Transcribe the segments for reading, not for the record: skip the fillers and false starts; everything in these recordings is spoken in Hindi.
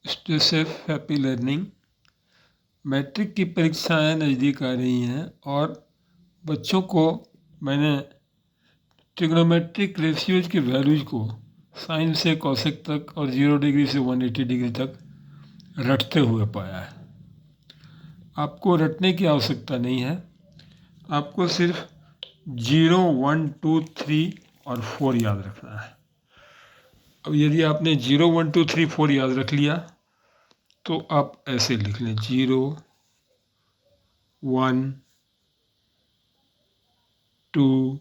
Stay safe, happy learning. Matric की परीक्षाएं नज़दीक आ रही हैं और बच्चों को मैंने ट्रिग्नोमेट्रिक रेशियोज की वैल्यूज को साइन से कॉसेक तक और 0 डिग्री से 180 डिग्री तक रटते हुए पाया है। आपको रटने की आवश्यकता नहीं है, आपको सिर्फ 0, 1, 2, 3 और 4 याद रखना है। अब यदि आपने 0, 1, 2, 3, 4 याद रख लिया तो आप ऐसे लिख लें 0, 1, 2,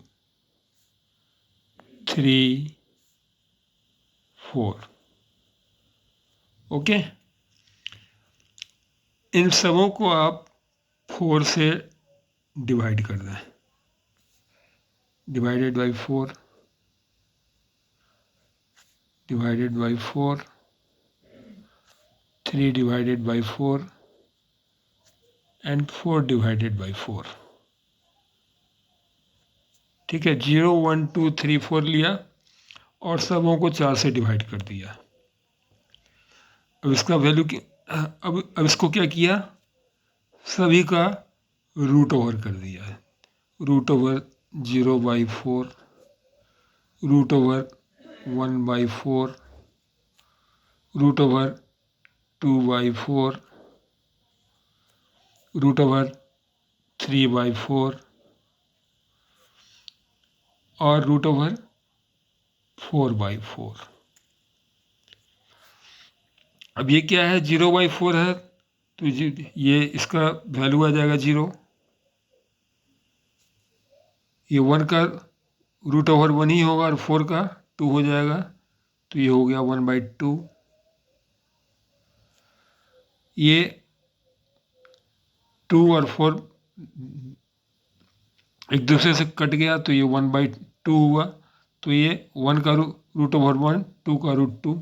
3, 4। ओके, इन सबों को आप 4 से डिवाइड कर दें। Divided by 4, divided by 4, 3 divided by 4 and 4 divided by 4। ठीक है, 0, 1, 2, 3, 4 लिया और सबों को 4 से डिवाइड कर दिया। अब इसका वैल्यू अब इसको क्या किया, सभी का रूट ओवर कर दिया है। Root over 0/4, root over 1/4, root over 2/4, root over 3/4 और रूट ओवर 4/4। अब ये क्या है, 0/4 है तो ये इसका वैल्यू आ जाएगा 0। ये 1 का रूट ओवर 1 ही होगा और 4 का 2 हो जाएगा, तो ये हो गया 1/2। ये 2 और 4 एक दूसरे से कट गया तो ये 1/2 हुआ, तो ये 1 का रूट ओवर 1, 2 का रूट 2,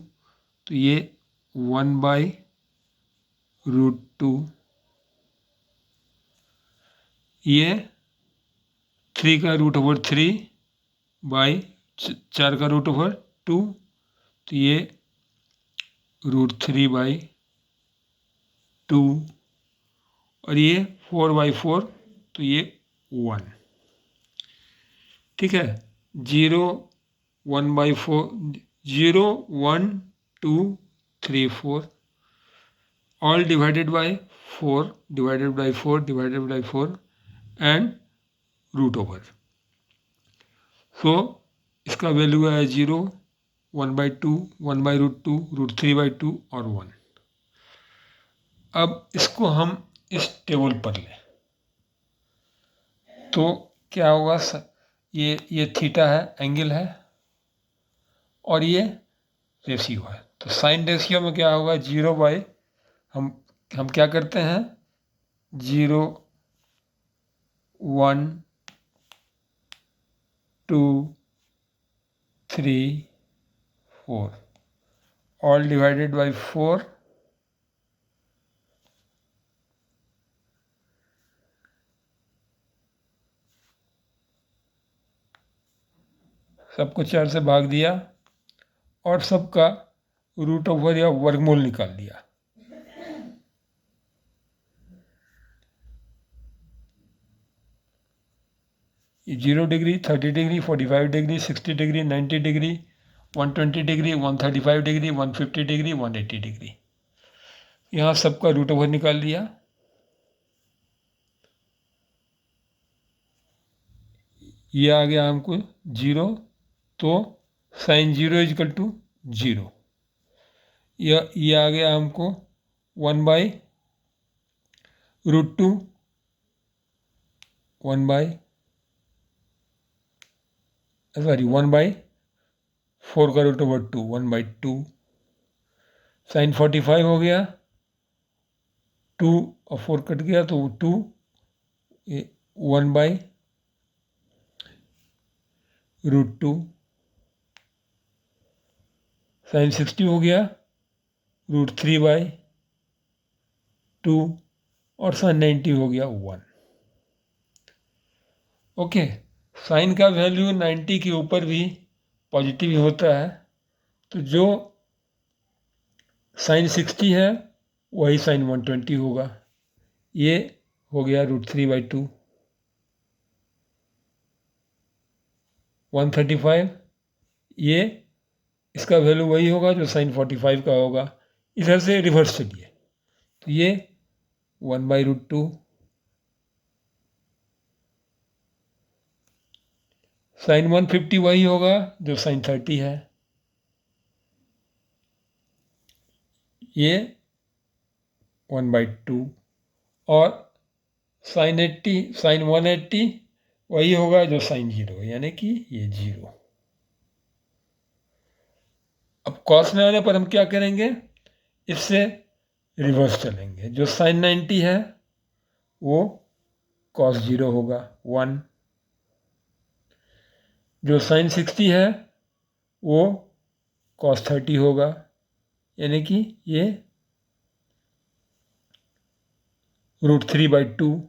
तो ये 1/√2। ये 3 का रूट ओवर 3 बाई 4 का रूट ओवर 2, तो ये √3/2 और ये 4/4, तो ये 1। ठीक है, 0, 1/4, 0, 1, 2, 3, 4 all divided by 4 divided by 4 divided by 4 and root over. So इसका वैल्यू है 0, 1/2, 1/√2, √3/2 और 1। अब इसको हम इस टेबल पर लें तो क्या होगा, ये थीटा है, एंगल है, और ये रेशियो है। तो साइन रेशियो में क्या होगा, 0 बाई हम क्या करते हैं, 0, 1, 2, 3, 4 all divided by 4 सबको 4 से भाग दिया और सबका रूट ओवर या वर्गमूल निकाल दिया। ये 0 degree, 30 degree, 45 degree, 60 degree, 90 degree, 120 degree, 135 degree, 150 degree, 180 degree, यहाँ सबका रूट ओवर निकाल दिया। ये आ गया हमको 0, तो साइन 0 = 0। ये आ गया हमको 1/√2, 1/4 का रूट ओवर 2, 1/2। साइन 45 हो गया, 2 और 4 कट गया तो 2, 1/√2। साइन 60 हो गया, √3/2 और साइन 90 हो गया 1। ओके, साइन का वैल्यू 90 के ऊपर भी पॉजिटिव होता है, तो जो साइन 60 है वही साइन 120 होगा। ये हो गया √3/2। 135 ये इसका वैल्यू वही होगा जो साइन 45 का होगा। इधर से रिवर्स चलिए तो ये 1/√2। साइन 150 वही होगा जो साइन 30 है। ये 1/2 और साइन 180 वही होगा जो साइन 0, यानी कि ये 0। अब कॉस में आने पर हम क्या करेंगे, इससे रिवर्स चलेंगे। जो साइन 90 है वो कॉस 0 होगा 1। जो साइन 60 है वो कॉस 30 होगा, यानी कि ये √3/2।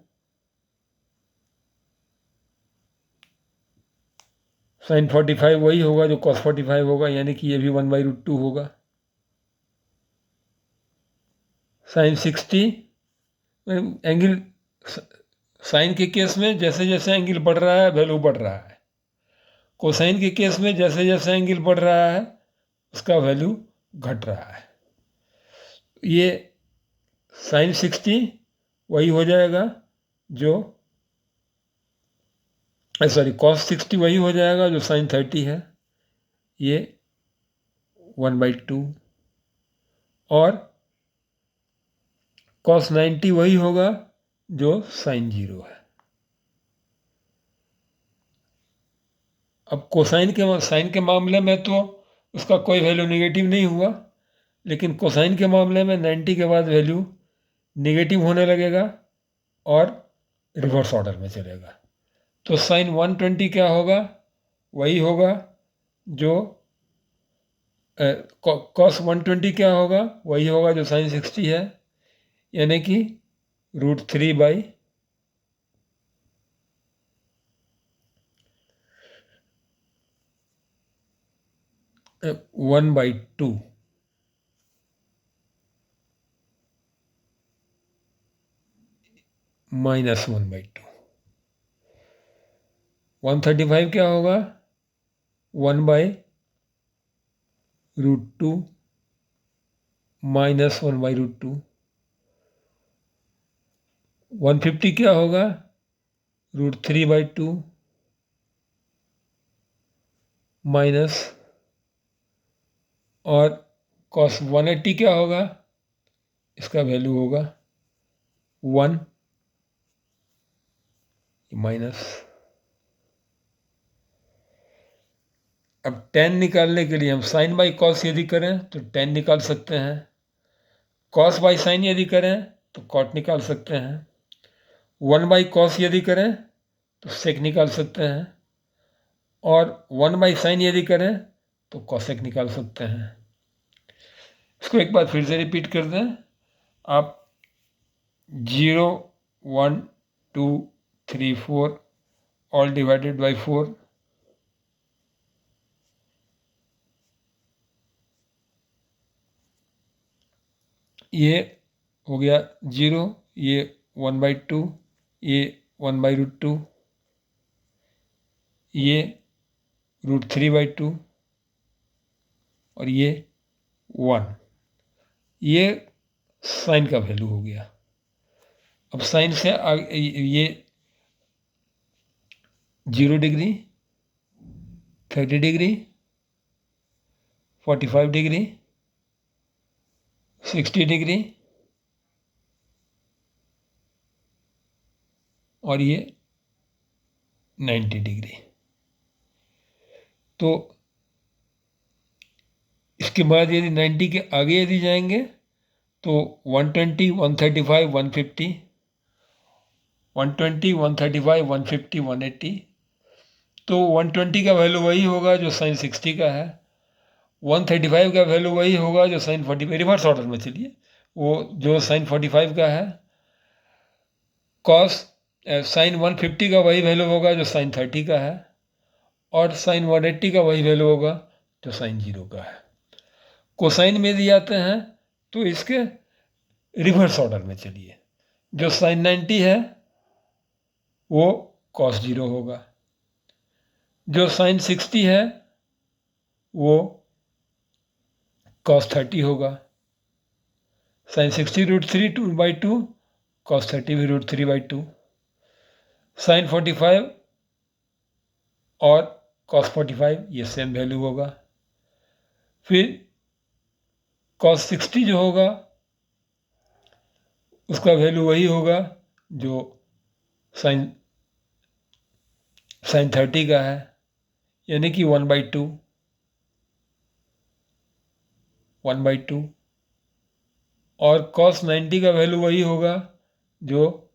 साइन 45 वही होगा जो कॉस 45 होगा, यानी कि ये भी 1/√2 होगा। साइन 60 एंगल, साइन के केस में जैसे जैसे एंगल बढ़ रहा है वैल्यू बढ़ रहा है। कोसाइन के केस में जैसे जैसे एंगल बढ़ रहा है उसका वैल्यू घट रहा है। ये साइन 60 वही हो जाएगा जो कॉस 60 वही हो जाएगा जो साइन 30 है, ये 1/2। और कॉस 90 वही होगा जो साइन 0 है। अब साइन के मामले में तो उसका कोई वैल्यू नेगेटिव नहीं हुआ, लेकिन कोसाइन के मामले में 90 के बाद वैल्यू नेगेटिव होने लगेगा और रिवर्स ऑर्डर में चलेगा। तो साइन 120 क्या होगा, वही होगा जो कॉस 120 क्या होगा, वही होगा जो साइन 60 है, यानी कि √3/1/2। -1/2। 135 क्या होगा, 1/√2 -1/√2। 150 क्या होगा, √3/2 माइनस, और कॉस 180 क्या होगा, इसका वैल्यू होगा 1 माइनस। अब tan निकालने के लिए हम साइन बाई कॉस यदि करें तो tan निकाल सकते हैं, कॉस बाई साइन यदि करें तो कॉट निकाल सकते हैं, 1/cos यदि करें तो सेक निकाल सकते हैं, और 1/sin यदि करें तो कॉसेक निकाल सकते हैं। इसको एक बार फिर से रिपीट कर दें। आप 0, 1, 2, 3, 4 ऑल डिवाइडेड बाई 4, ये हो गया 0, ये 1/2, ये 1/√2, ये √3/2 और ये 1। ये साइन का वैल्यू हो गया। अब साइन से आगे ये 0 डिग्री, 30 डिग्री, 45 डिग्री, 60 डिग्री और ये 90 डिग्री। तो इसके बाद यदि 90 के आगे यदि जाएंगे तो 120, 135, 150, 120, 135, 150, 180। तो 120 का वैल्यू वही होगा जो साइन 60 का है, 135 का वैल्यू वही होगा जो साइन 45, रिवर्स ऑर्डर में चलिए, वो जो साइन 45 का है, कॉस साइन 150 का वही वैल्यू होगा जो साइन 30 का है, और साइन 180 का वही वैल्यू होगा जो साइन 0 का है। कोसाइन में यदि आते हैं तो इसके रिवर्स ऑर्डर में चलिए। जो साइन 90 है वो कॉस 0 होगा, जो साइन 60 है वो कॉस 30 होगा। साइन 60 √3/2, कॉस 30 भी √3/2। साइन 45 और कॉस 45 ये सेम वैल्यू होगा। फिर कॉस 60 जो होगा उसका वैल्यू वही होगा जो साइन 30 का है, यानी कि 1/2। और कॉस 90 का वैल्यू वही होगा जो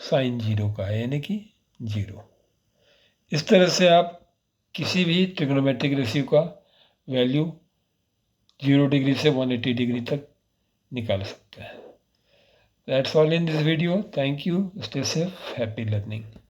साइन 0 का है, यानी कि 0। इस तरह से आप किसी भी ट्रिग्नोमेट्रिक रेशियो का वैल्यू 0 डिग्री से 180 डिग्री तक निकाल सकते हैं। That's all in this video. Thank you. Stay safe. Happy learning.